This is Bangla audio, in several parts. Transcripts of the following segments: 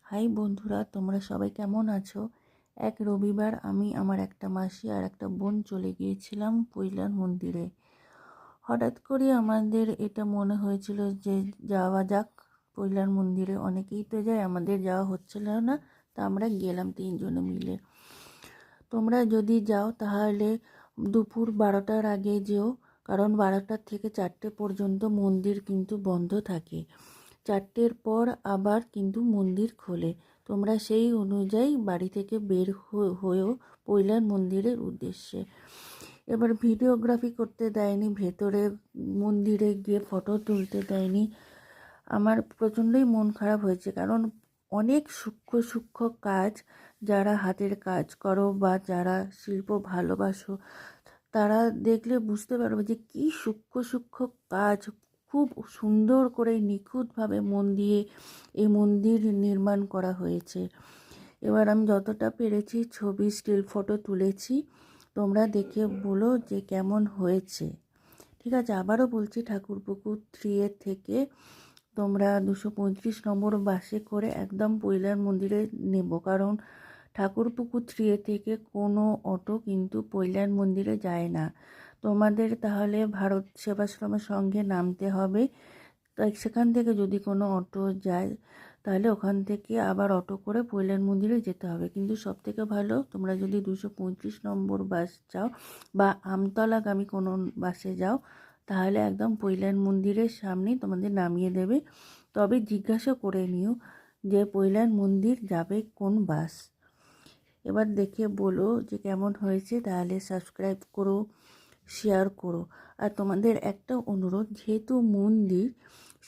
হাই বন্ধুরা, তোমরা সবাই কেমন আছো? এক রবিবার আমি আমার একটা মাসি আর একটা বোন চলে গিয়েছিলাম পৈলার মন্দিরে। হঠাৎ করে আমাদের এটা মনে হয়েছিল যে যাওয়া যাক পৈলার মন্দিরে। অনেকেই তো যায়, আমাদের যাওয়া হচ্ছিল না, তা আমরা গেলাম 3 জনে মিলে। তোমরা যদি যাও তাহলে দুপুর 12টার আগে যেও, কারণ 12টা থেকে 4টে পর্যন্ত মন্দির কিন্তু বন্ধ থাকে। 4টের পর আবার কিন্তু মন্দির খোলে। তোমরা সেই অনুযায়ী বাড়ি থেকে বের হয়েও পৈলার মন্দিরের উদ্দেশ্যে। এবার ভিডিওগ্রাফি করতে দেয়নি, ভেতরে মন্দিরে গিয়ে ফটো তুলতে দেয়নি। আমার প্রচণ্ডই মন খারাপ হয়েছে, কারণ অনেক সূক্ষ্ম সূক্ষ্ম কাজ, যারা হাতের কাজ করো বা যারা শিল্প ভালোবাসো তারা দেখলে বুঝতে পারবে যে কী সূক্ষ্ম সূক্ষ্ম কাজ, খুব সুন্দর করে নিখুঁতভাবে মন দিয়ে এই মন্দির নির্মাণ করা হয়েছে। এবার আমি যতটা পেরেছি ছবি, স্টিল ফটো তুলেছি, তোমরা দেখে বলো যে কেমন হয়েছে। ঠিক আছে, আবারও বলছি, ঠাকুরপুকুর 3 থেকে তোমরা 235 নম্বর বাসে করে একদম পৈলার মন্দিরে নেব, কারণ ঠাকুরপুকুর 3 থেকে কোনো অটো কিন্তু পৈলার মন্দিরে যায় না। তোমাদের তাহলে ভারত সেবাশ্রমের সঙ্গে নামতে হবে। তাই সেখান থেকে যদি কোনো অটো যায় তাহলে ওখান থেকে আবার অটো করে পৈলার মন্দিরে যেতে হবে। কিন্তু সবথেকে ভালো তোমরা যদি 235 নম্বর বাস যাও বা আমতলাগামী কোনো বাসে যাও, তাহলে একদম পৈলার মন্দিরের সামনেই তোমাদের নামিয়ে দেবে। তবে জিজ্ঞাসা করে নিও যে পৈলার মন্দির যাবে কোন বাস। এবার দেখে বলো যে কেমন হয়েছে, তাহলে সাবস্ক্রাইব করো, শেয়ার করো। আর তোমাদের একটা অনুরোধ, যেহেতু মন্দির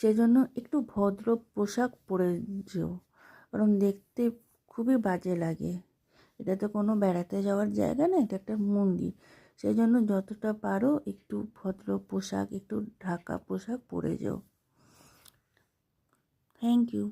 সেজন্য একটু ভদ্র পোশাক পরে যেও, কারণ দেখতে খুবই বাজে লাগে। এটা তো কোনো বেড়াতে যাওয়ার জায়গা না, এটা একটা মন্দির। সেই জন্য যতটা পারো একটু ভদ্র পোশাক, একটু ঢাকা পোশাক পরে যেও। Thank you.